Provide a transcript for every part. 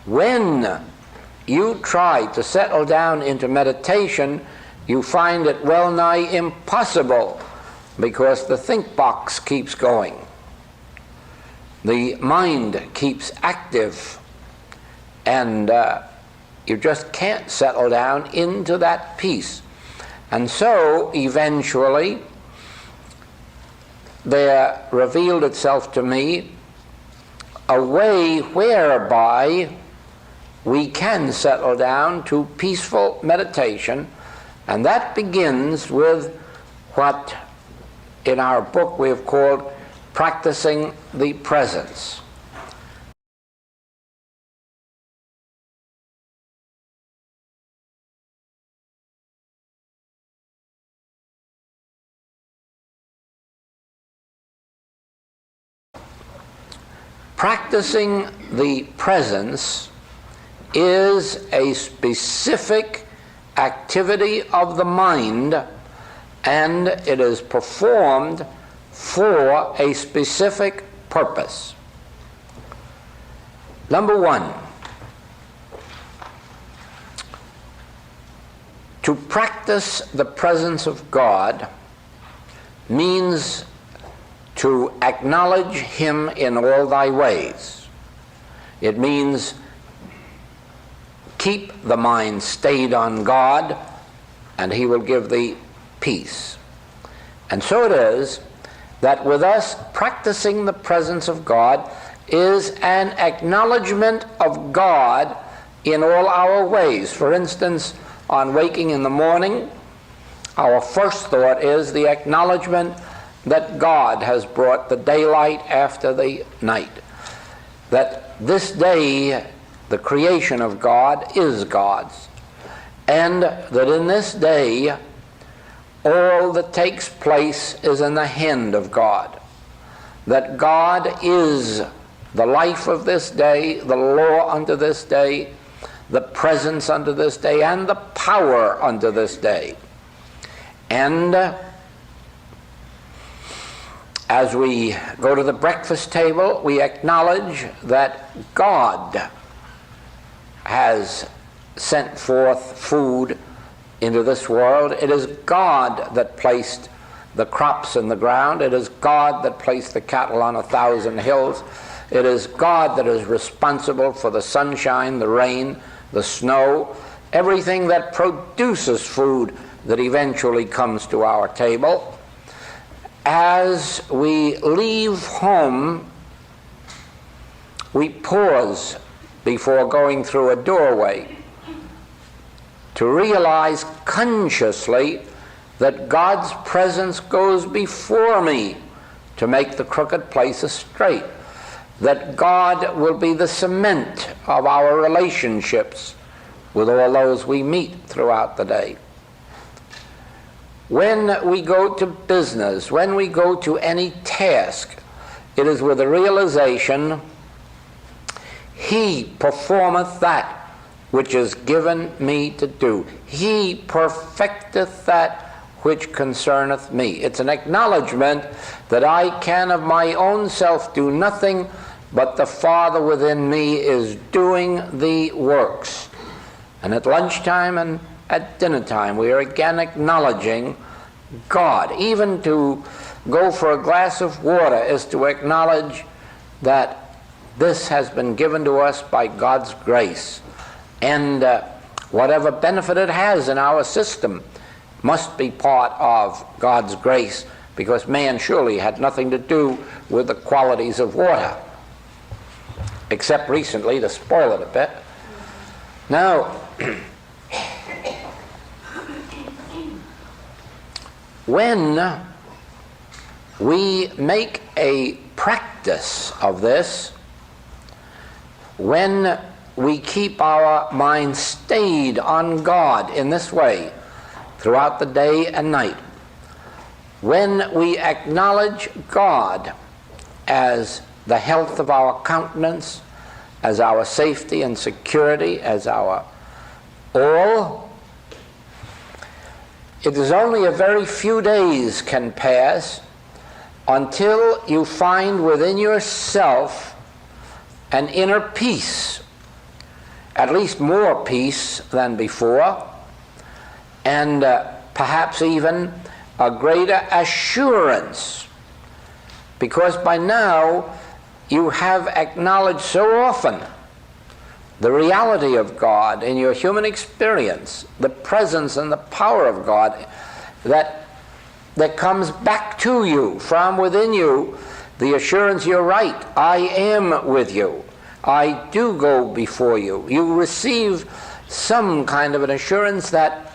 When you try to settle down into meditation, you find it well nigh impossible, because the think box keeps going. The mind keeps active, and you just can't settle down into that peace. And so, eventually, there revealed itself to me a way whereby we can settle down to peaceful meditation, and that begins with what in our book we have called practicing the presence. Practicing the presence is a specific activity of the mind, and it is performed for a specific purpose. Number one, to practice the presence of God means to acknowledge Him in all thy ways. It means keep the mind stayed on God, and He will give thee peace. And so it is that with us, practicing the presence of God is an acknowledgement of God in all our ways. For instance, on waking in the morning, our first thought is the acknowledgement that God has brought the daylight after the night, that this day, the creation of God, is God's, and that in this day, all that takes place is in the hand of God, that God is the life of this day, the law unto this day, the presence unto this day, and the power unto this day. And as we go to the breakfast table, we acknowledge that God has sent forth food into this world. It is God that placed the crops in the ground. It is God that placed the cattle on 1,000 hills. It is God that is responsible for the sunshine, the rain, the snow, everything that produces food that eventually comes to our table. As we leave home, we pause before going through a doorway to realize consciously that God's presence goes before me to make the crooked places straight, that God will be the cement of our relationships with all those we meet throughout the day. When we go to business, when we go to any task, it is with the realization, He performeth that which is given me to do. He perfecteth that which concerneth me. It's an acknowledgement that I can of my own self do nothing, but the Father within me is doing the works. And at lunchtime and at dinner time, we are again acknowledging God. Even to go for a glass of water is to acknowledge that this has been given to us by God's grace. And whatever benefit it has in our system must be part of God's grace, because man surely had nothing to do with the qualities of water, except recently to spoil it a bit. Now, when we make a practice of this, when we keep our mind stayed on God in this way throughout the day and night, when we acknowledge God as the health of our countenance, as our safety and security, as our all, it is only a very few days can pass until you find within yourself an inner peace at least more peace than before, and perhaps even a greater assurance, because by now you have acknowledged so often the reality of God in your human experience, the presence and the power of God that comes back to you from within you, the assurance you're right, I am with you, I do go before you. You receive some kind of an assurance that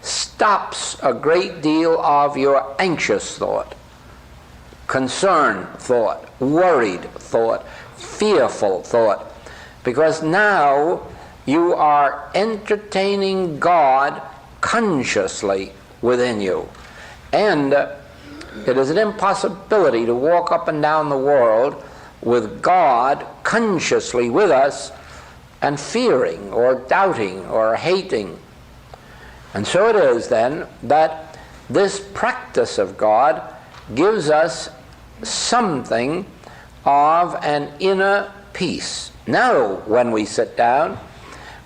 stops a great deal of your anxious thought, concerned thought, worried thought, fearful thought, because now you are entertaining God consciously within you. And it is an impossibility to walk up and down the world with God consciously with us and fearing or doubting or hating. And so it is then that this practice of God gives us something of an inner peace. Now, when we sit down,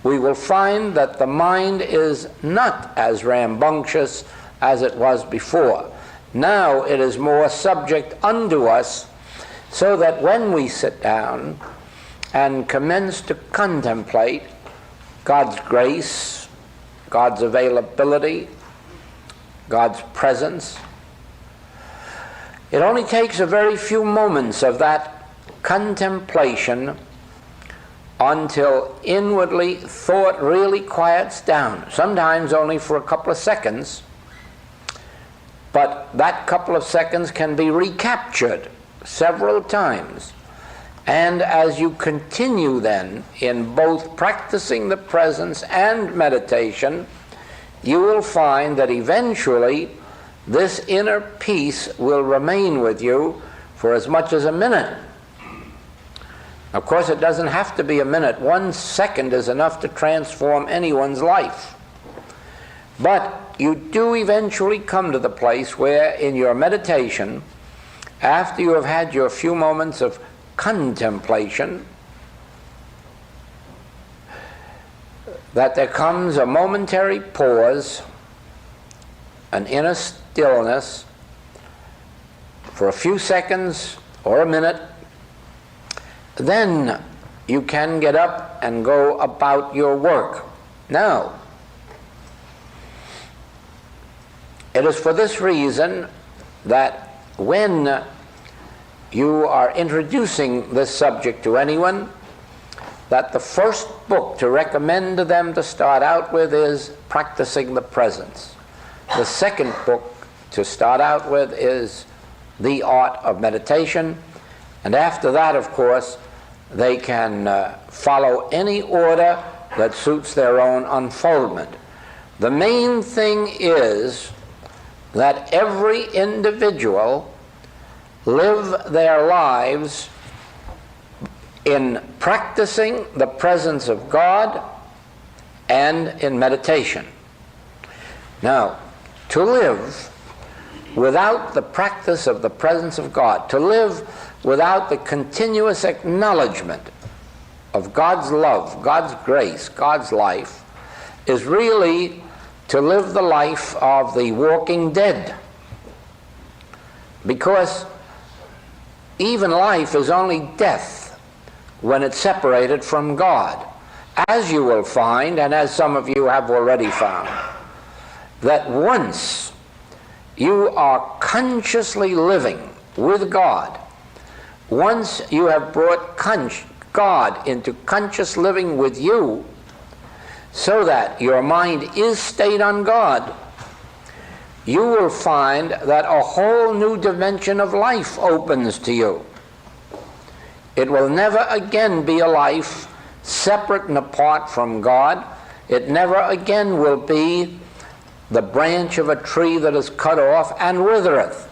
we will find that the mind is not as rambunctious as it was before. Now it is more subject unto us, so that when we sit down and commence to contemplate God's grace, God's availability, God's presence, it only takes a very few moments of that contemplation until inwardly thought really quiets down, sometimes only for a couple of seconds, but that couple of seconds can be recaptured several times. And as you continue then in both practicing the presence and meditation, you will find that eventually this inner peace will remain with you for as much as a minute. Of course, it doesn't have to be a minute. 1 second is enough to transform anyone's life. But you do eventually come to the place where in your meditation, after you have had your few moments of contemplation, that there comes a momentary pause, an inner stillness for a few seconds or a minute. Then you can get up and go about your work. Now, it is for this reason that when you are introducing this subject to anyone, that the first book to recommend to them to start out with is Practicing the Presence. The second book to start out with is The Art of Meditation. And after that, of course, they can follow any order that suits their own unfoldment. The main thing is that every individual live their lives in practicing the presence of God and in meditation. Now, to live without the practice of the presence of God, to live without the continuous acknowledgement of God's love, God's grace, God's life, is really to live the life of the walking dead. Because even life is only death when it's separated from God. As you will find, and as some of you have already found, that once you are consciously living with God, once you have brought God into conscious living with you, so that your mind is stayed on God, you will find that a whole new dimension of life opens to you. It will never again be a life separate and apart from God. It never again will be the branch of a tree that is cut off and withereth.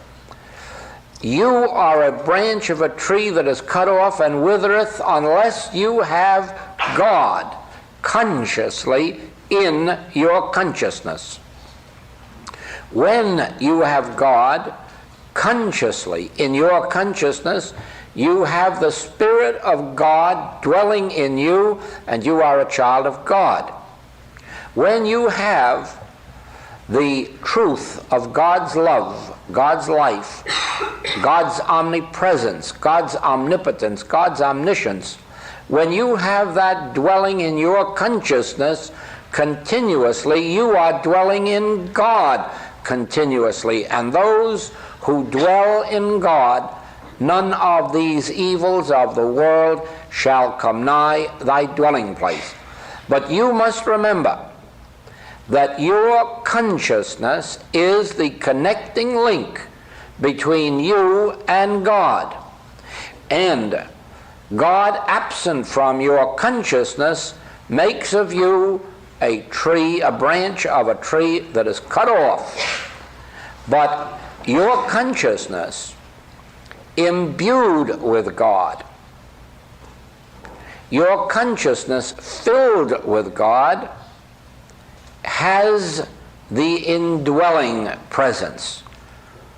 You are a branch of a tree that is cut off and withereth unless you have God consciously in your consciousness. When you have God consciously in your consciousness, You have the Spirit of God dwelling in you, and you are a child of God. When you have the truth of God's love, God's life, God's omnipresence, God's omnipotence, God's omniscience, when you have that dwelling in your consciousness continuously, you are dwelling in God continuously. And those who dwell in God, none of these evils of the world shall come nigh thy dwelling place. But you must remember that your consciousness is the connecting link between you and God. And God, absent from your consciousness, makes of you a tree, a branch of a tree that is cut off. But your consciousness, imbued with God, your consciousness filled with God, has the indwelling presence,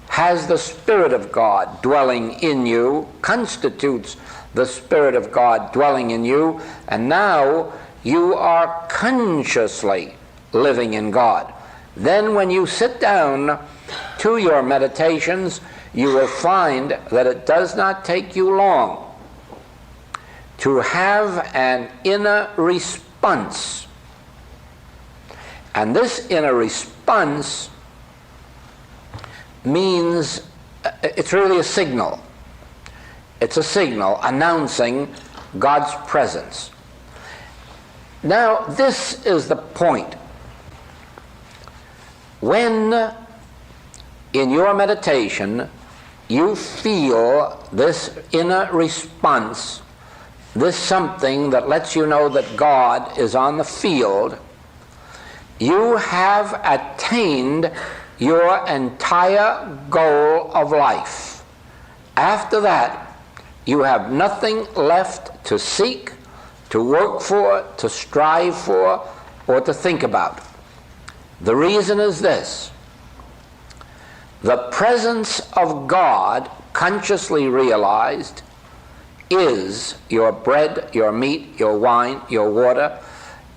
has the Spirit of God dwelling in you, constitutes the Spirit of God dwelling in you, and now you are consciously living in God. Then when you sit down to your meditations, you will find that it does not take you long to have an inner response. And this inner response means it's really a signal. It's a signal announcing God's presence. Now, this is the point. When in your meditation you feel this inner response, this something that lets you know that God is on the field, you have attained your entire goal of life. After that, you have nothing left to seek, to work for, to strive for, or to think about. The reason is this: the presence of God, consciously realized, is your bread, your meat, your wine, your water,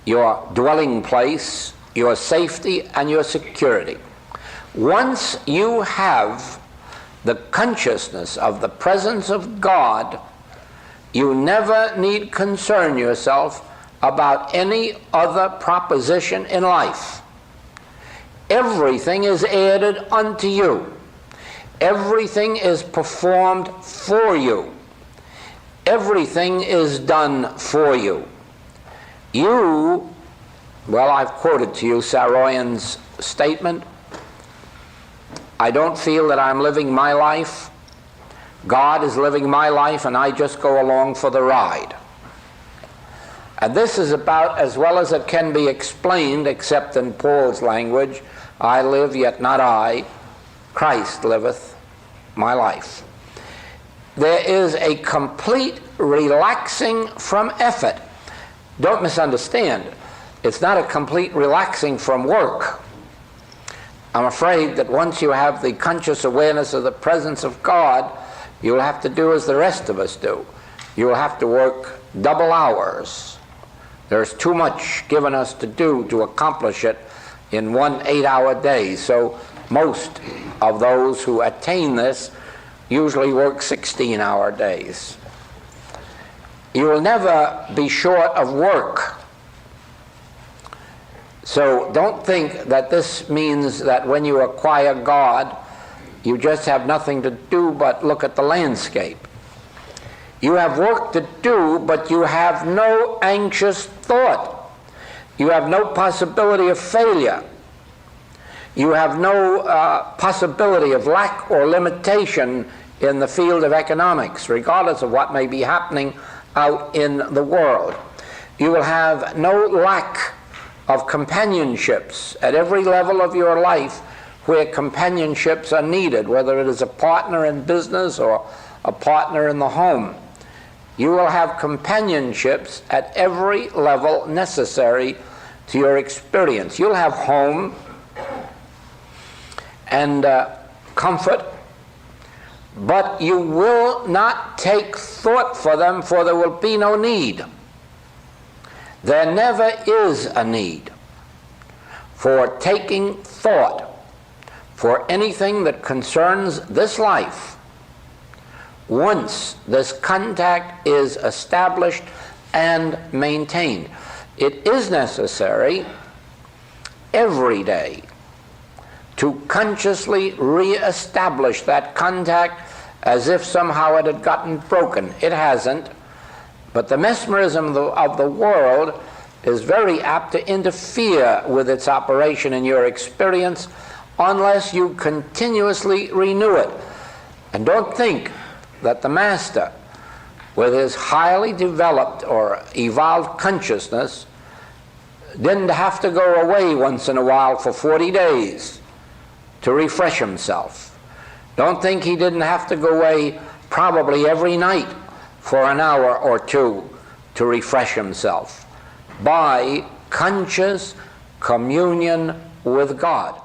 your dwelling place, your safety, and your security. Once you have the consciousness of the presence of God, you never need concern yourself about any other proposition in life. Everything is added unto you. Everything is performed for you. Everything is done for you. I've quoted to you Saroyan's statement, I don't feel that I'm living my life. God is living my life, and I just go along for the ride. And this is about as well as it can be explained, except in Paul's language, I live, yet not I, Christ liveth my life. There is a complete relaxing from effort. Don't misunderstand. It's not a complete relaxing from work. I'm afraid that once you have the conscious awareness of the presence of God, you'll have to do as the rest of us do. You'll have to work double hours. There's too much given us to do to accomplish it in 1 8-hour day. So most of those who attain this usually work 16-hour days. You will never be short of work. So don't think that this means that when you acquire God, you just have nothing to do but look at the landscape. You have work to do, but you have no anxious thought. You have no possibility of failure. You have no possibility of lack or limitation in the field of economics, regardless of what may be happening out in the world. You will have no lack of companionships at every level of your life where companionships are needed, whether it is a partner in business or a partner in the home. You will have companionships at every level necessary to your experience. You'll have home and comfort, but you will not take thought for them, for there will be no need. There never is a need for taking thought for anything that concerns this life once this contact is established and maintained. It is necessary every day to consciously re-establish that contact as if somehow it had gotten broken. It hasn't, but the mesmerism of the world is very apt to interfere with its operation in your experience unless you continuously renew it. And don't think that the Master, with his highly developed or evolved consciousness, didn't have to go away once in a while for 40 days to refresh himself. Don't think he didn't have to go away probably every night for an hour or two to refresh himself by conscious communion with God.